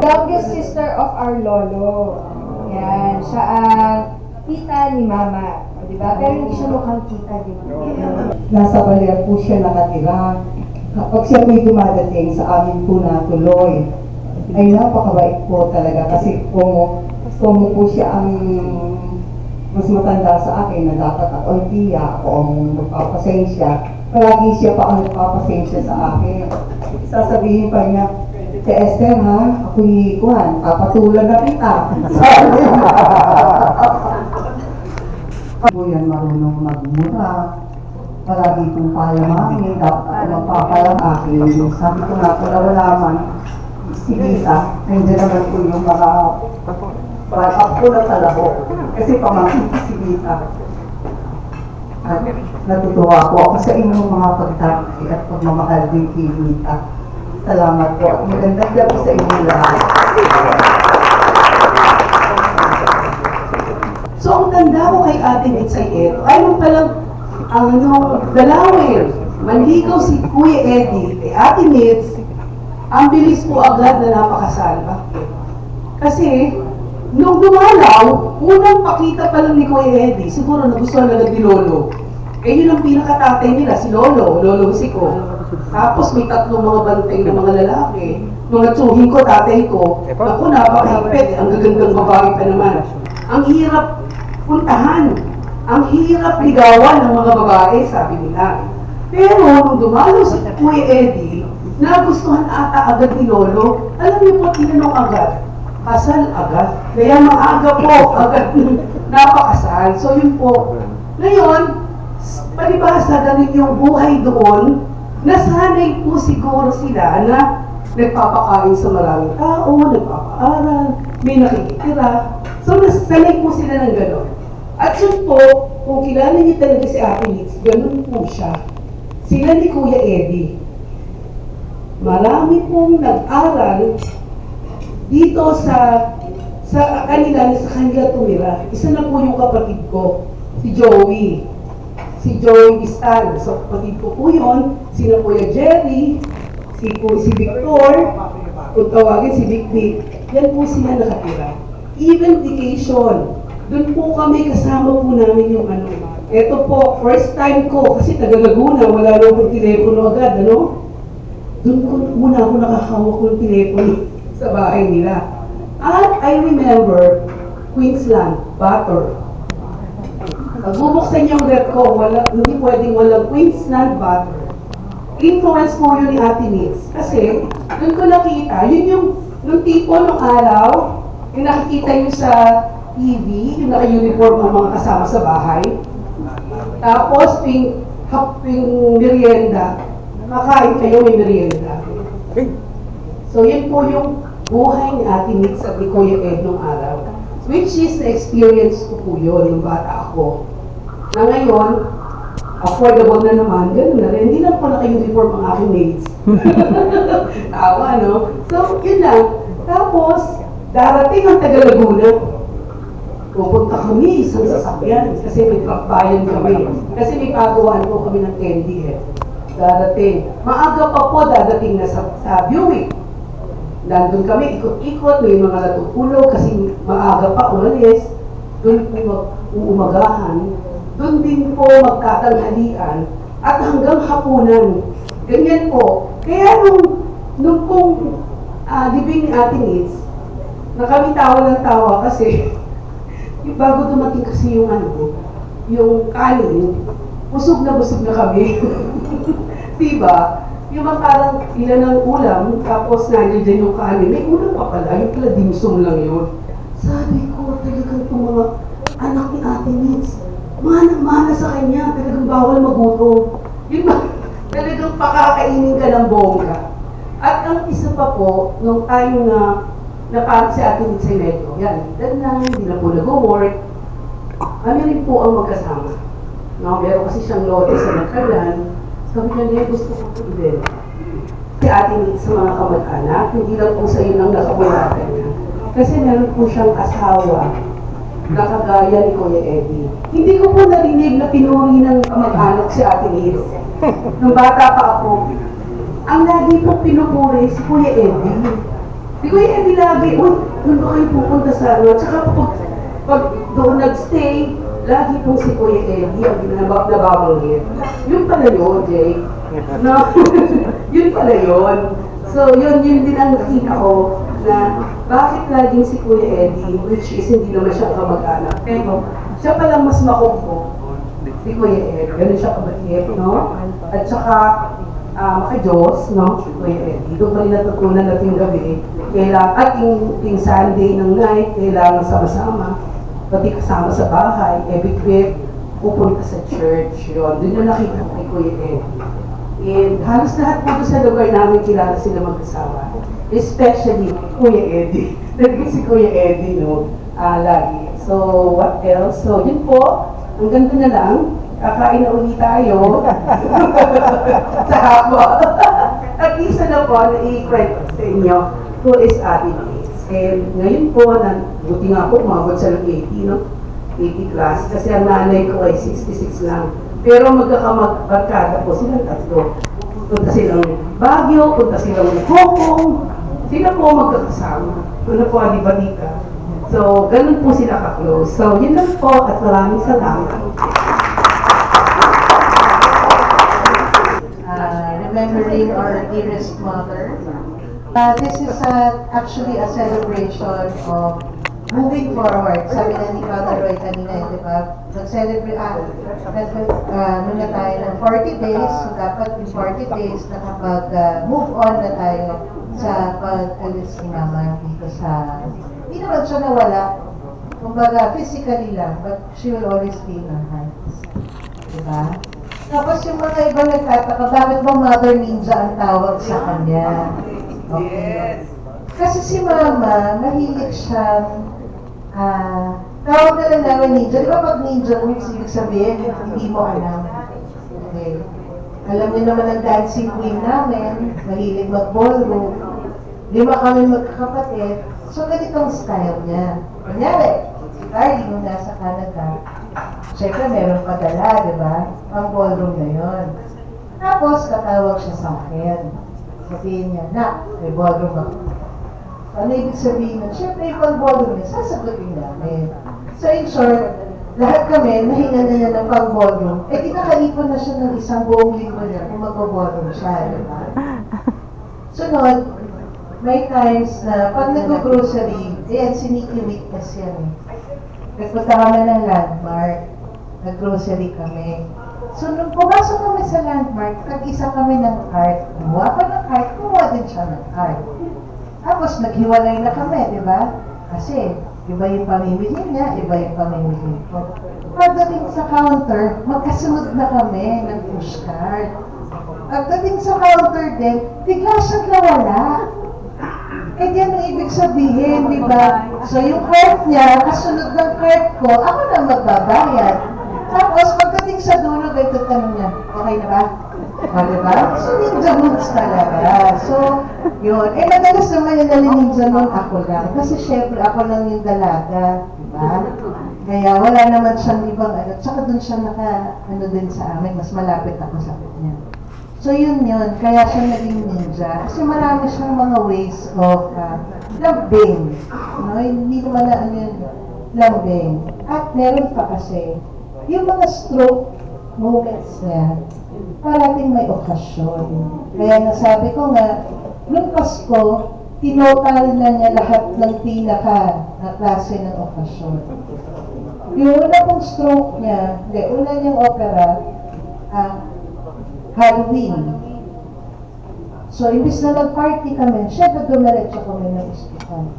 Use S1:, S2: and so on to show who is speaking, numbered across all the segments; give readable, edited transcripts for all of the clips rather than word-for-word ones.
S1: Youngest sister of our lolo. Yan, siya ang tita ni mama. O, diba? Pero hindi siya mukhang tita, diba?
S2: Nasa Baler po siya nakatira. Kapag siya po'y dumadating sa amin po na tuloy, ay napakabait po talaga kasi kung po siya ang mas matanda sa akin na dapat ako'y tiya, ako ang magpapasensya, palagi siya pa ang magpapasensya sa akin. Sasabihin pa niya, si Esther ha, ako'y kuhan, papatulan na kita. Sabi niya. Ako yan marunong magmura. Palagi kong palamangin, dapat ako magpapalamangin. Sabi ko na kung nawalaman, si Lisa, nandiyan naman po yung mga backup ko na talaho. Kasi pamangkin ko si Lisa. At natutuwa ko ako sa inyong mga pagtangki at pagmamahal din kay Lisa. Salamat po at magandang gabi sa inyong lahat.
S3: So ang tanda ko kay Ate Nitsay ay nung palang dalawin, manligaw si Kuya Eddie kay Ate Nits, ang bilis po agad na napakasal. Bakit? Kasi, nung dumalaw, unang pakita pa lang ni Kuya Eddie, siguro nagustuhan na ni Lolo. Eh yun ang pinakatatay nila, si Lolo Husiko. Tapos may tatlong mga bantay na mga lalaki. Mga tsuhin ko, tatay ko. Ako, napakahipit, ang gagandang babae pa naman. Ang hirap puntahan. Ang hirap ligawan ng mga babae, sabi nila. Pero nung dumalo si Kuya Eddie, nagustuhan ata agad ni Lolo. Alam niyo po, tinanong agad. Kasal agad. Kaya maaga po, agad napakasal. So yun po. Ngayon, palibasa na rin yung buhay doon, nasanay po siguro sila na nagpapakain sa maraming tao, nagpapaaral, may nakikitira. So nasanay po sila ng gano'n. At yun po, kung kilala niyo talaga si Ate Nits, ganun po siya. Sila ni Kuya Eddie. Marami pong nag-aral dito sa kanila tumira. Isa na po yung kapatid ko, si Joey. Si Joey Istan. So kapatid ko po yun, sina Kuya Jerry, si Victor, kung tawagin si Vic Vic. Yan po sila nakatira. Even vacation. Doon po kami, kasama po namin yung ano. Ito po, first time ko, kasi taga Laguna, wala lang akong telepono agad, ano? Doon ko muna ako nakahawak ng telepono sa bahay nila. At I remember, Queensland, butter. Pag bubuksan yung rep ko, hindi pwedeng walang Queensland butter. Influence po yun ni Ate Nits. Kasi, doon ko nakita, yun yung tipo ng araw, yung nakikita nyo sa TV, yung naka-uniform ng mga kasama sa bahay. Tapos, ping merienda. Makain kayo, may merienda. So, yun po yung buhay ni Ate Nits at ni Kuya Ed nung araw. Which is the experience ko po yun, yung bata ako. Na ngayon, affordable na naman, gano'n na rin. Hindi lang po naka-uniform ang aking maids. Tawa, no? So, yun lang. Tapos, darating ang taga Laguna. Pupunta kami isang sasakyan kasi may truck bayan kami. Kasi may pagawaan po kami ng candy darating. Maaga pa po dadating na sa Buick. Nandun kami, ikot-ikot, may mga natutulog kasi maaga pa umalis. Doon po uumagahan. Doon din po magtatanghalian at hanggang hapunan. Ganyan po. Kaya nung pong libing ni Ate Nits, kami tawa ng tawa kasi bago dumating kasi yung kanin, busog na kami. Diba? Yung parang ilan ng ulam, tapos nandiyan dyan yung kanin, may ulam pa pala, yung pala dimsum lang yun. Sabi ko, talagang itong mga anak ni Ate Nitz, mana sa kanya, talagang bawal magutom. Yun ba? Talagang pakakainin ka ng bongga. At ang isa pa po, nung tayo na parang si Ate Nitz ay medyo, yan, hindi na po nag-work, kami rin po ang magkasama. No, meron kasi siyang lote sa Nagkalan. Sabi niya, gusto ko po din. Si Ate Nitz sa mga kamag-anak, hindi lang po sa iyo nang nakabulatan niya. Kasi meron po siyang asawa na kagaya ni Kuya Eddie. Hindi ko po narinig na pinuri ng kamag-anak si Ate Nitz. Nung bata pa ako, ang lagi pong pinupuri si Kuya Eddie. Si Kuya Eddie lagi, uy, doon ba kayo pupunta sa ano? Tsaka pag doon nag-stay, lagi pong si Kuya Eddie ang nababanggit. Yun pala yun, Jay. No? Yun pala yun. So, yun din ang nakita ko na bakit laging si Kuya Eddie, which is hindi naman siya kamag-anak. Pero siya palang mas makumpong si Kuya Eddie. Ganun siya kabatiip, no? At saka, maka-Diyos, no? Si Kuya Eddie. Doon pa rin natutunan natin gabi. At yung Sunday ng night, kailangan sama-sama. Pati kasama sa bahay, every week, pupunta sa church. Yun. Doon yung nakita ko kay Kuya Eddie. And halos lahat po sa lugar namin kilala sila mag-asawa. Especially Kuya Eddie. Naging si Kuya Eddie, no? Lagi. So, what else? So, yun po. Ang ganda na lang. Kakain na uli tayo. Sa hapon. At isa na po na i-kwento sa inyo who is Ate Nitz. And ngayon po, buti nga po, umabot siya ng 80, no? 80 class. Kasi ang nanay ko ay 66 lang. Pero magkakamagbarkada po silang tatlo. Punta silang Baguio, punta silang Hong Kong. Sila po magkakasama. Ano po, Alibatika. So, ganun po sila ka-close. So, yun lang po at maraming salamat.
S4: Remembering our dearest mother. This is actually a celebration of moving forward. Sabi na ni Father Roy kanina, di ba? Nag-celebrate, ano na tayo ng 40 days. So, dapat yung 40 days nakapag-move on na tayo sa pag-alis ni Mama dito sa... Hindi naman siya nawala. Kumbaga, physically lang, but she will always be in our hearts. Diba? Tapos yung mga iba nagtataka, bakit ba Mother Ninja ang tawag sa kanya? Okay. Kasi si Mama, mahilig siyang, tawag na lang namin ninja. Di ba pag ninja moves, ibig sabihin, hindi mo alam. Okay. Alam niyo naman ang dancing queen namin, mahilig mag-ballroom. 5 kami magkakapatid. So, ganitong style niya. Kunyari, si Carly nung nasa Canada, syempre meron padala, di ba? Ang ballroom na yun. Tapos, tatawag siya sa akin. Sabihin niya, may ballroom ako. Ano ibig sabihin nun? Syempre, yung pang-ballroom niya, sasagutin namin. So, in short, lahat kami, nahinga na niya ng pang-ballroom. Kinakaipon na siya ng isang buong linggo niya kung mag-ballroom siya, di ba? Sunod, may times na pag nag-grocery, siniki weakness yan eh. Nagpunta kami ng landmark, nag-grocery kami. So, nung pumasok kami sa landmark, tag-isa kami ng cart. Kumuha ka ng cart, kumuha din siya ng cart. Tapos, naghiwalay na kami, di ba? Kasi, iba yung pamimili niya, iba yung pamimili ko. Pagdating sa counter, magkasunod na kami ng pushcart. Pagdating sa counter din, bigla siyang nawala. Yan ang ibig sabihin, di ba? So, yung cart niya, kasunod ng cart ko, ako na magbabayad. Tapos, pagdating sa dulo, ganito tanong niya, okay na ba? Di ba? So, ninja moves talaga. So, yun. Madalas naman yung nalininja nun, ako lang. Kasi, syempre, ako lang yung dalaga. Di ba? Kaya, wala naman siyang ibang ano. Tsaka dun siya din sa amin. Mas malapit ako sa kanya. So, yun. Kaya siya naging ninja. Kasi marami siyang mga ways of lambing. No? Hindi naman na ano yun. Lambing. At meron pa kasi, yung mga stroke moments niya, parating may okasyon. Kaya nasabi ko nga, nung Pasko, tinotal na niya lahat ng pinaka na klase ng okasyon. Yung una pong stroke niya, una niyang opera, Halloween. So, imbis na nag-party kami, syempre dumiretso kami ng ospital.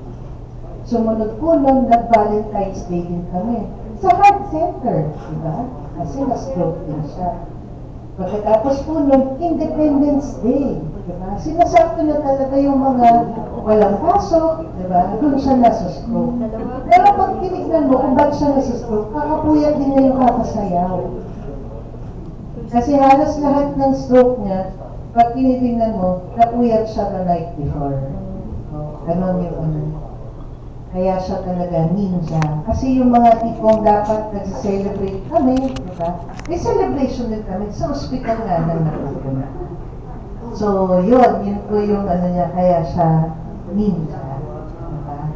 S4: Sumunod po nun, nag-Valentine's Day din kami. Sa heart center, di ba? Kasi na-stroke din siya. Pagkatapos po nun, Independence Day, di ba? Sinasakto na talaga yung mga walang pasok, di ba? Doon siya nasa-stroke. Pero pag tinignan mo kung ba't siya nasa-stroke, kakapuyat din niya yung kakasayaw. Kasi halos lahat ng stroke niya, pag tinitingnan mo, napuyat siya the night before. Ganon yung ano. Kaya siya talaga ninja. Kasi yung mga tipong dapat nag-celebrate kami, di ba? May celebration din kami sa ospital nga ng nakukuha. So, yun po yung ano niya, kaya siya ninja. Diba?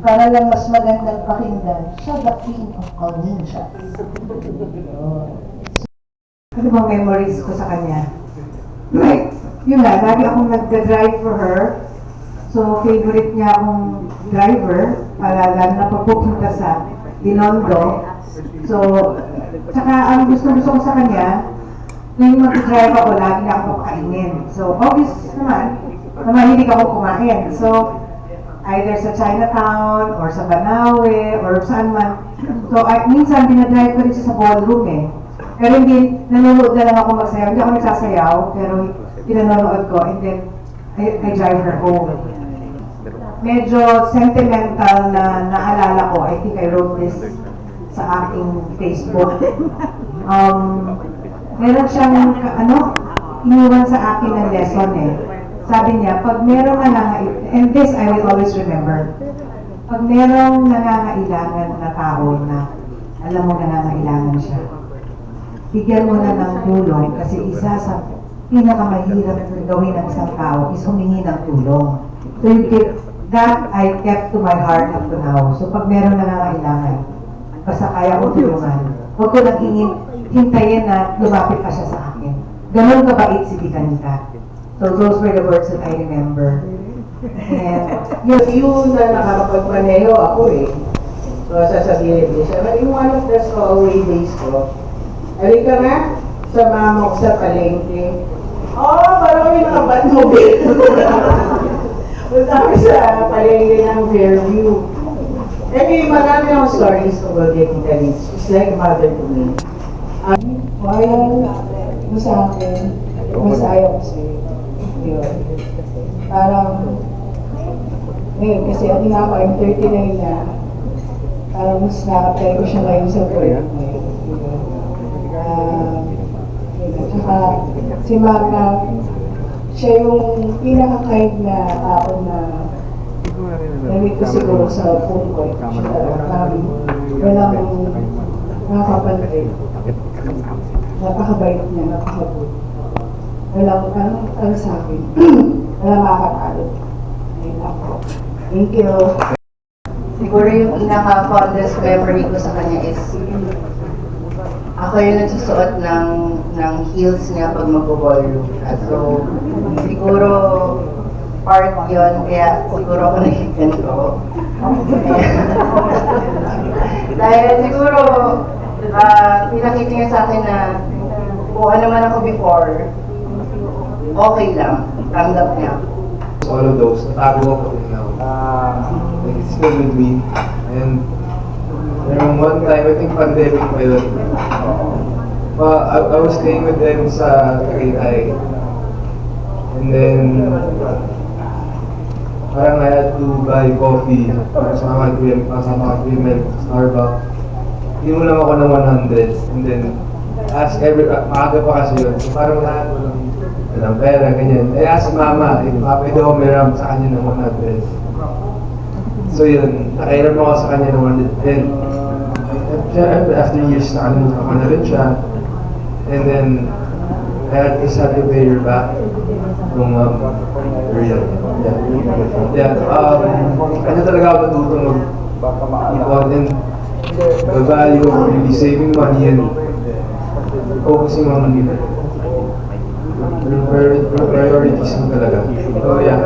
S4: Para lang mas magandang pakinggan, siya the king of all ninjas.
S2: Ano bang memories ko sa kanya? Like, yun nga, lagi akong nagda-drive for her. So, favorite niya akong driver, lalo na pagpupunta sa Binondo. So, tsaka ang gusto ko sa kanya, nung mag-drive ako, lagi na ako papakainin. So, obvious naman, na mahilig ako kumain. So, either sa Chinatown, or sa Banawe, or saan man. So, minsan, pinadrive ko rin siya sa ballroom eh. Pero hindi, nanonood na lang ako magsayaw. Hindi ako nagsasayaw, pero pinanonood ko, and then, I drive her home. Medyo sentimental na naalala ko, I think I wrote this sa aking Facebook. Meron siyang, iniwan sa akin ng lesson eh. Sabi niya, pag meron and this I will always remember, pag merong nangangailangan na tao na alam mo nangangailangan siya, bigyan mo na ng tulong kasi isa sa pinakamahirap gawin ng isang tao is humingi ng tulong. So that I kept to my heart up to now. So pag meron nangangailangan, basta kaya ko tulungan, huwag ko nang hintayin na lumapit pa siya sa akin. Ganon kabait si Bikanita. So those were the words that I remember. And
S3: Yun na nakakapagmaneho ako eh. So sasabihin din siya, yung one of the stowaway days ko, halika nga, sama mo sa palengke. Parang kami nakabatmobile. Punta kami sa palengke ng Fairview. Anyway, marami akong stories about Tita Liz. She's like a mother to me.
S1: Mahal mo sa akin, masaya ko sa'yo. Yun. Parang, ngayon, kasi ako nga ako, I'm 39 na, parang mas nakapay ko siya ngayon sa birthday. Tsaka, si Mama, siya yung pinaka-kind na tao na namit ko siguro sa phone ko. Walang nakakapantay. Napakabait niya, napakabait. Walang sa akin. Walang makakatalo. Ayun ako. Thank you.
S4: Siguro yung pinaka-fondest memory ko sa kanya is ako yung nagsusuot ng heels niya pag mag-ballroom. So, siguro part yun, kaya siguro ako nagkiganto. Dahil siguro, pinakita niya sa akin na kung ano man ako before, okay lang, tanggap niya.
S5: All of those, natago ako din now. Like, it's still with me. And there one time, I think pandemic pa yun. I was staying with them sa Tagaytay. And then, parang I had to buy coffee para sa mga agreement sa Starbucks. Hindi mo lang ako ng 100. And then, maaga pa kasi yun. So parang lahat walang pera, ganyan. Eh, ask Mama, if pwede ako meram sa kanya ng 100. So yun, nakairam ako sa kanya ng 110. After years, nakalimutan ko na rin siya. And then, I had to pay her back nung real. Yeah. Kanya talaga ako natutong mag-ipon and the value of really saving money and focusing on priorities mo talaga. So yeah,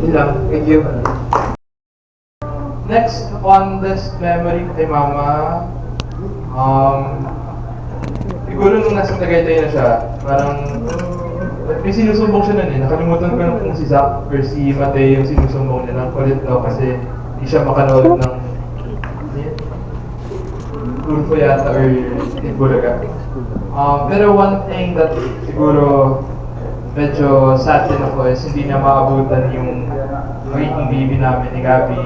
S5: yun lang. Thank you.
S6: Next fondest memory kay Mama, siguro nung nasa Tagaytay na siya, parang may sinusumbong siya nun eh. Nakalimutan ko nung kung si Zach or si Mateo yung sinusumbong niya. Ang kulit daw kasi di siya makanood ng Tulfo yata or Itbulaga. Pero one thing that siguro medyo sad din ako is hindi niya maabutan yung magiging baby namin ni Gabby.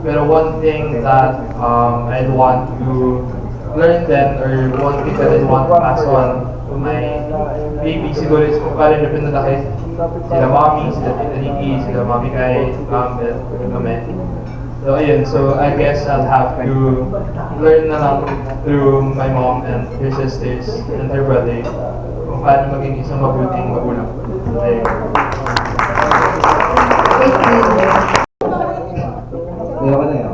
S6: Pero one thing that I'd want to learn then, or one thing that I'd want to pass on to my baby siguro is kung paano niya pinalaki sila mommy, sila Tita Nikki, sila mommy Kai, mom, and kami. So ayun, so I guess I'll have to learn na lang through my mom and her sisters and her brother kung paano maging isang mabuting magulang. Ayun.
S5: Ayoko na yun.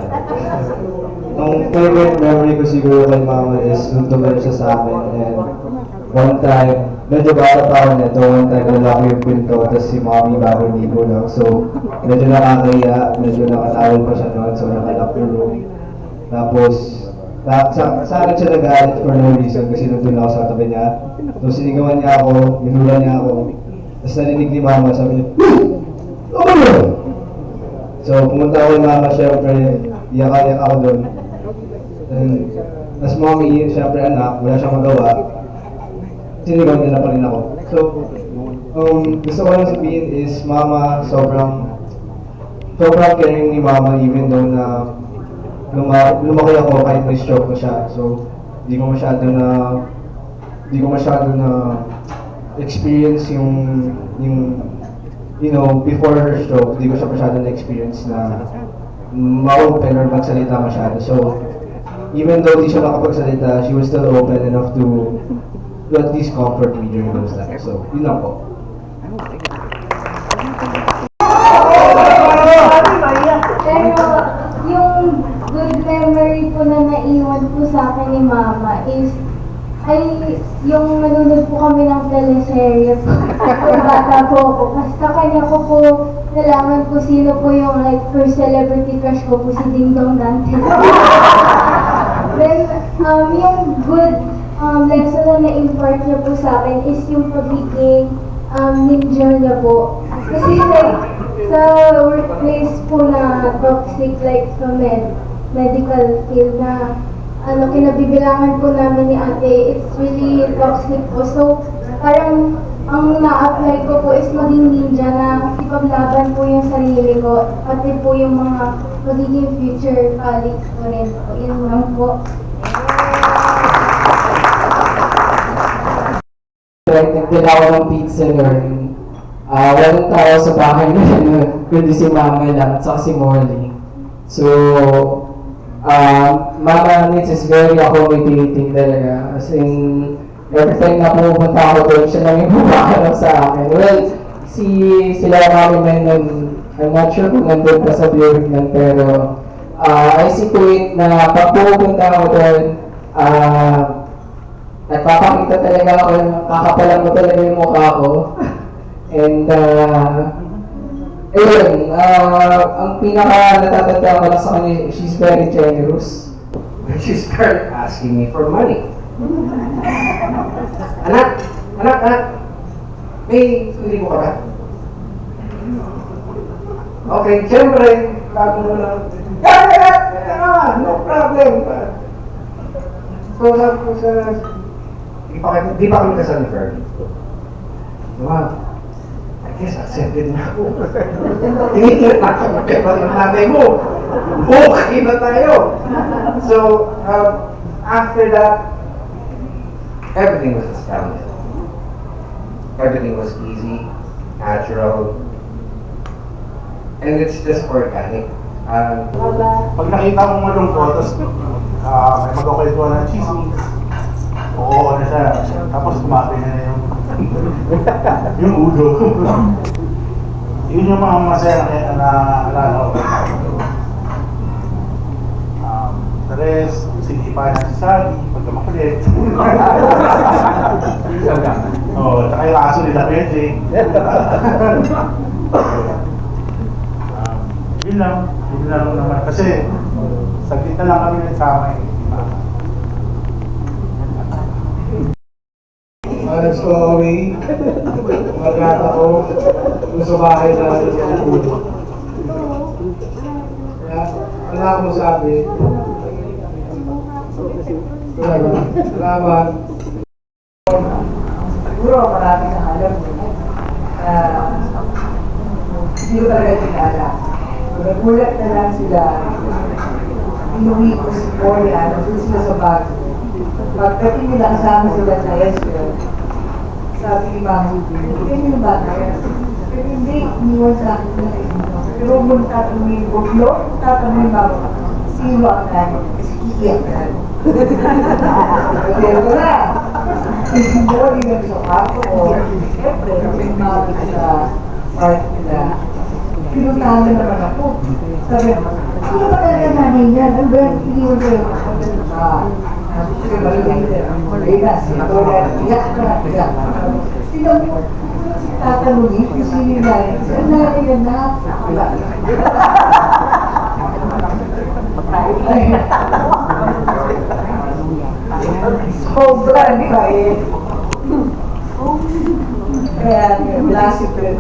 S5: Ang favorite memory ko siguro kay mama is nung tumira siya sa amin and one time, medyo bata pa ako nito, one time nalaki yung pinto, tapos si mommy bago ligo lang. So, medyo nakakaya, medyo nakatawal pa siya noon, so nakalock yung room. Tapos, sa akin siya nag-aalit for no reason kasi nandun ako sa tabi niya. So, sinigawan niya ako, minula niya ako. Tapos narinig ni mama, sabi niya, "Oh my God!" So, pumunta ako kay mama, syempre, iyak-iyak ako doon. Tapos mommy, syempre anak, wala siyang magawa. Sinigaw niya na pa rin ako. So, gusto ko lang sabihin is, mama, sobrang caring ni mama even though na lumaki ako kahit may stroke ko siya. So, di ko masyado na experience yung you know, before her stroke, di ko siya masyado na experience na ma-open or magsalita masyado. So, even though di siya makapagsalita, she was still open enough to at least comfort me during those times. So, yun lang po.
S7: Pero yung good memory po na naiwan po sa akin ni Mama is yung nanonood po kami ng teleserye po. Yung bata po ako. Basta kanya ko po nalaman ko sino po yung like first celebrity crush ko po si Ding Dong Dante. Then, yung good lesson na na-impart niya po sa akin is yung pagiging ninja niya po. Kasi like, sa workplace po na toxic like sa medical field na kinabibilangan po namin ni ate, it's really toxic po. So, parang ang na-apply ko po is maging ninja na ipaglaban po yung sarili ko, pati po yung mga magiging future colleagues ko rin po. Yun lang po.
S8: Nagtila ako ng pizza noon. Walang tao sa bahay na yun, kundi si Mama lang at saka si Molly. So, Mama Nitz is very accommodating talaga. As in, every time na pumunta ako doon, siya lang yung bumakalap sa akin. Well, sila Mami Men nun, I'm not sure kung nandun pa sa building nun, pero I see to it na pag pupunta ako doon, nagpapakita talaga ako, kakapalan mo talaga yung mukha ko. And, ayun, ang pinaka natatanda ko lang sa kanya, she's very generous.
S9: When she started asking me for money. Anak, may tulibo ka ba? Okay, siyempre, bago mo lang, no problem. So, sabi ko sa, di pa kami kasal ni Fergie. Diba? I guess accepted na ako. Tinitira na ako magkaiba ng nanay mo. Okay na tayo. So, after that, everything was astounding. Everything was easy, natural, and it's just organic.
S10: Pag nakita mong malungkot, tapos may magkakwentuhan ng chismis, oo na siya. Tapos tumabi na yung ulo. Yun yung mga masaya na alala ko. The rest, sinipa na si Sally, pagka makulit. Oo, tsaka yung aso nila Benji. Yun lang naman. Kasi, saglit na lang kami nagsama eh.
S5: Let's go away. Magat ako. Gusto bahay na sa ulo. Yeah. wala akong masabi. Salamat.
S2: Siguro marami na alam mo hindi ko talaga kilala. Nagulat na lang sila. Inuwi ko si Korea, nandun sila sa bago. Pagdating nila kasama sila sa Esther, sabi ni Mami, hindi yung bata yan. Pero hindi, iniwan sa akin na rin. Pero kung tatanungin ko, tatanungin Mami, sino ang nanay? Kasi iiyak na. Pero ko na. Hindi ko rin sa ako ko. Siyempre, may Mami sa part nila. Pinuntahan na naman ako. Sabi, sino ba talaga nanay niya? Ano ba yung iniwan ko yung sige, maligay na. Ito na, iyak na. Sino mo? Tatanungin kung sino yung nanay. Sino nanay yan na? Wala. Sobrang bait. Kaya, blessed ko rin.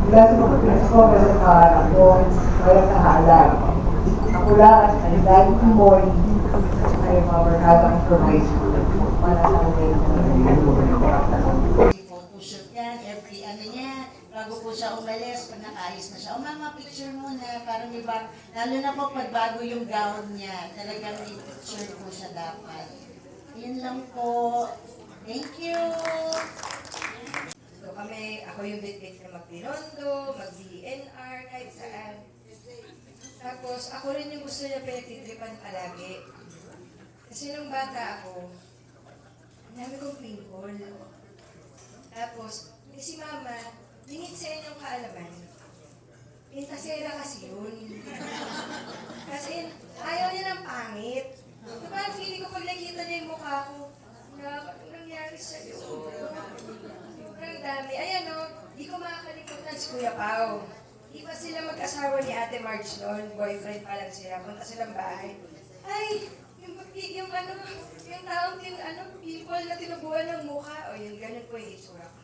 S2: Blessed ko rin sa parang ko, walang kahalan. Ako lang, ang dahil ko mo, ay mga barkada information. Para sa
S11: Pusot yan, every ano niya, bago po siya umalis, pag nakaayos na siya, mama, picture muna, para may bago, lalo na po pag bago yung gown niya, talagang may picture po siya dapat. Yun lang po. Thank you!
S12: So kami, ako yung bit-bit na mag-Binondo, mag-DNR, kahit saan. Tapos, ako rin yung gusto niya pinagtitripan palagi. Kasi nung bata ako, ang dami kong pimple. Tapos, si mama, lingit sa inyong kaalaman. Intasera kasi yun. Kasi ayaw niya ng pangit. So, parang feeling ko pag nakita niya yung mukha ko, anong nangyari sa'yo? Sobrang dami. Ayan o, di ko makakalimutan si Kuya Pao. Di ba sila mag-asawa ni Ate Marge noon? Boyfriend pa lang sila. Punta silang bahay. Ay, yung taong people na tinubuhan ng mukha. O yun, ganun po yung itsura ko.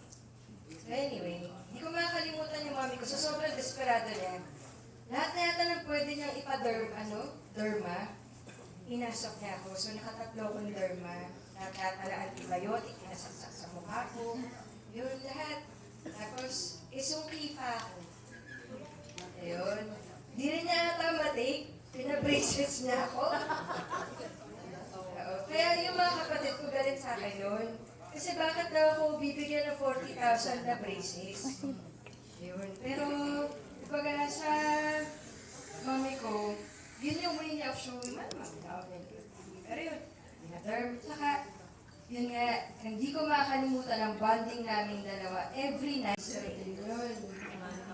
S12: So anyway, di ko makakalimutan yung mami ko. So sobrang desperado niya. Lahat na yata nang pwede niyang derma, inasok niya ako. So nakatatlo akong derma. Nakatala antibiotic, inasaksak sa mukha ko. Yun, lahat. Tapos, isungki pa ako. Ayun. Di rin niya ata matake. Pinabracelets niya ako. Kaya yung mga kapatid ko galit sa akin yun. Kasi bakit daw ako bibigyan ng 40,000 na braces? Yun. Pero, kumbaga sa mami ko, yun yung way niya of showing man. Pero yun, saka, yun nga, hindi ko makakalimutan ang bonding namin dalawa every night sa reunion.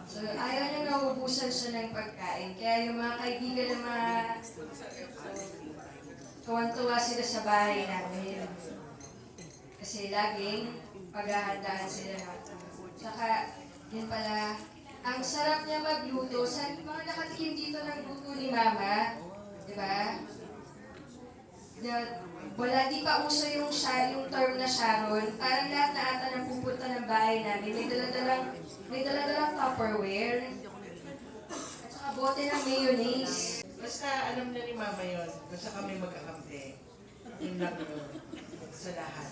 S12: So, ayaw niya naubusan siya ng pagkain. Kaya yung mga kaibigan na tuwan-tuwa sila sa bahay namin. Kasi laging paghahandaan sila natin. Saka, yun pala, ang sarap niya magluto. Sa mga nakatikim dito ng luto ni Mama, di ba? Wala, di pa uso yung term na Sharon. Parang lahat na ata nang pupunta ng bahay namin. May dala-dalang Tupperware. At saka bote ng mayonnaise.
S11: Basta alam na ni Mama yun, basta kami magkakampi. Yun lang yun. Sa lahat.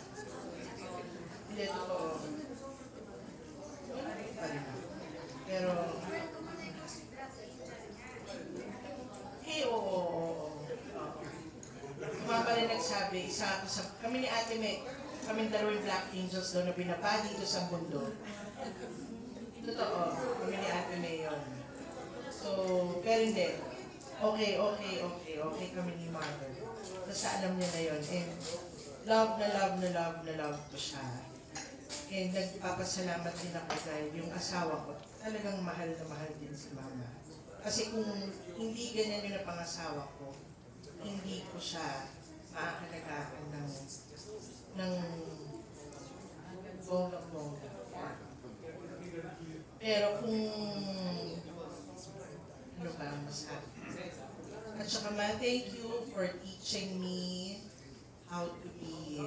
S11: Hindi, totoo. Pero, oo. Mama rin nagsabi, kami ni Ate May, kami dalawang Black Angels doon na binaba dito sa mundo. Totoo, kami ni Ate May yun. So, pero hindi. Okay kami ni Mother. Basta alam niya na yun. And love ko siya. And nagpapasalamat din ako dahil yung asawa ko, talagang mahal na mahal din si Mama. Kasi kung hindi ganyan yung napangasawa ko, hindi ko siya makakalagaan ng bongga-bongga. Pero kung ano ba ang masabi? At saka thank you for teaching me how to be,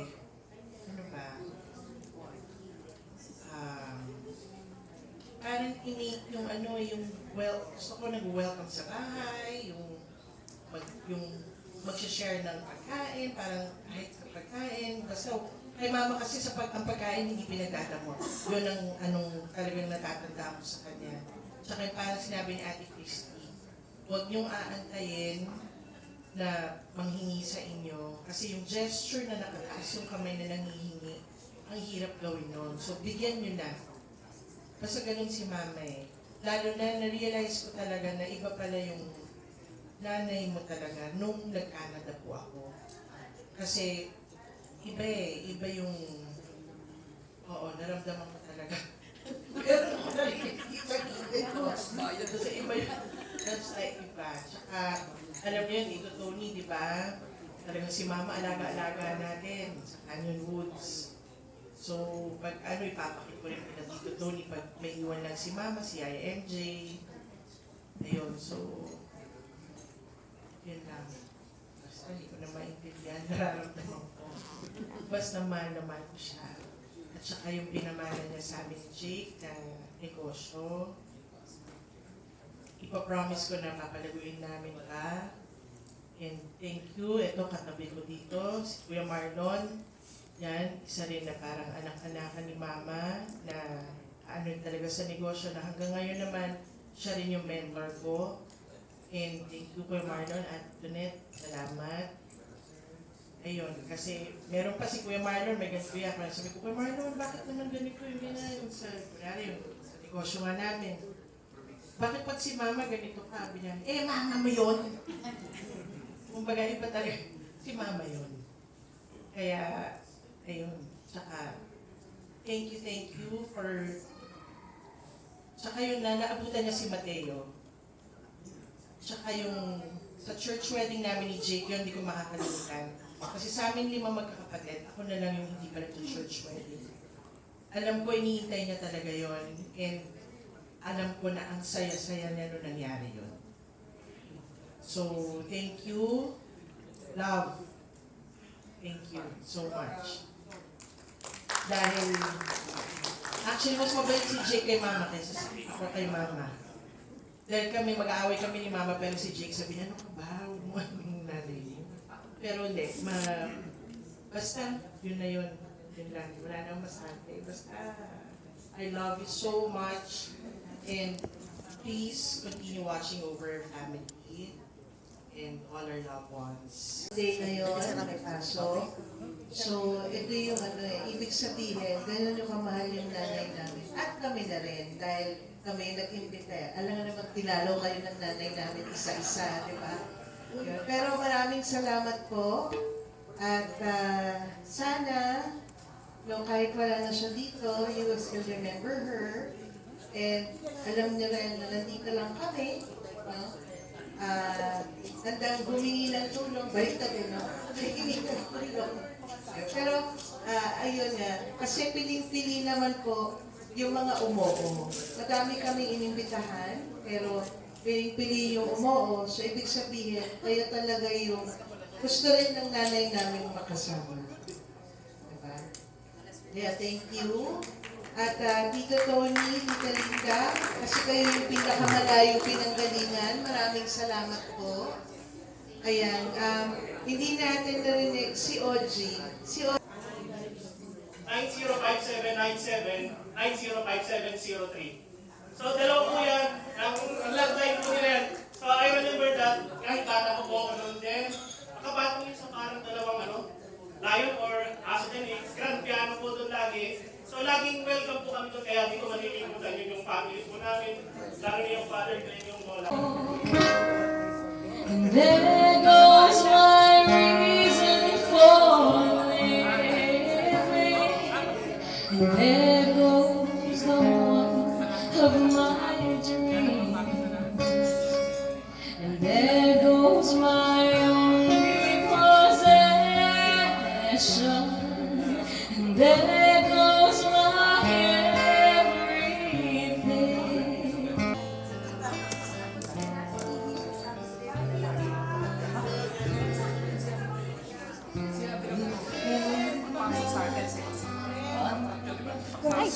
S11: parang innate yung gusto ko nag-welcome sa bahay, yung mag-share ng pagkain, parang kahit sa pagkain, basta kay mama kasi ang pagkain hindi pinagdadamot. Yun ang talagang natatanda ko sa kanya. Tsaka yung parang sinabi ni Ate Christy, huwag niyong aantayin na manghingi sa inyo. Kasi yung gesture na nakataas, yung kamay na nangihingi, ang hirap gawin nun. So bigyan niyo na. Basta ganun si mama eh. Lalo na na-realize ko talaga na iba pala yung nanay mo talaga nung nag-Canada po ako. Kasi iba iba yung, naramdaman ko talaga. Pero ako narinig ko. Kasi iba yung, that's like iba. Tsaka, alam niyo yun, Tito Tony, di ba? Talagang si Mama alaga-alaga natin sa Canyon Woods. So, pag ipapakit ko rin kina Tito Tony, pag may iwan lang si Mama, si Yaya MJ. Ayun, so, yun lang. Basta hindi ko na maintindihan, nararamdaman ko. Basta mahal ko siya. At saka yung pinamana niya sa amin ni Jake ng negosyo, ipapromise ko na papalaguin namin ka. And thank you. Ito, katabi ko dito, si Kuya Marlon. Yan, isa rin na parang anak-anakan ni Mama na talaga sa negosyo na hanggang ngayon naman, siya rin yung mentor ko. And thank you, Kuya Marlon at Donette. Salamat. Ayun, kasi meron pa si Kuya Marlon, may ganito yan. Sabi ko, Kuya Marlon, bakit naman ganito yung gano'n? Sa negosyo nga namin. Bakit pag si Mama ganito ka? Sabi niya, Mama mo yun. Kumbaga, iba talaga, si Mama yun. Kaya, ayun, tsaka, thank you for, tsaka yung naabutan niya si Mateo. Tsaka yung, sa church wedding namin ni Jake, yun, hindi ko makakalimutan. Kasi sa amin 5 magkakapatid, ako na lang yung hindi pa nag-church wedding. Alam ko, iniintay niya talaga yon, and alam ko na ang saya-saya niya nung nangyari yon. So, thank you. Love. Thank you so much. Dahil, actually, mas mabait si Jake kay Mama kaysa ako kay Mama. Dahil mag-aaway kami ni Mama, pero si Jake sabi niya, ano ka ba? Huwag mo yung nanay mo. Pero hindi, basta, yun na yun. Yun lang, wala nang masabi. Basta, I love you so much. And please continue watching over your family and all our loved ones.
S4: Day ngayon, may pasok. So, ito yung ibig sabihin, ganun yung kamahal yung nanay namin. At kami na rin, dahil kami nag-imbita. Alam nga naman, tinalaw kayo ng nanay namin isa-isa, di ba? Pero maraming salamat po. At sana, kahit wala na siya dito, you will still remember her. And alam niyo rin na nandito lang kami. Handang humingi ng tulong. Baliktad yun, no? Humingi ng tulong. Pero, ayun nga. Kasi piling-pili naman po yung mga umoo. Madami kaming inimbitahan, pero piling-pili yung umoo. So, ibig sabihin, kayo talaga yung gusto rin ng nanay namin makasama. Diba? Kaya, thank you. At Tito Tony, Tita Linda, kasi kayo yung pinakamalayo pinanggalingan. Maraming salamat po. Ayan, hindi natin narinig si Oji. Si Oji.
S13: 905797 905703. So, dalawa po yan. Ang last line po nila yan. So, I remember that. Kahit bata ko po ako noon din. Nakabatong yun sa parang dalawang lion or aso din eh. Grand piano po doon lagi. So, laging welcome po kami doon. Kaya di ko malilimutan yun yung family po namin. Lalo niya yung father, yung lola.
S14: And there goes my reason for living. And there goes the one of my dreams. And there goes my only possession. And there goes my everything. Ay!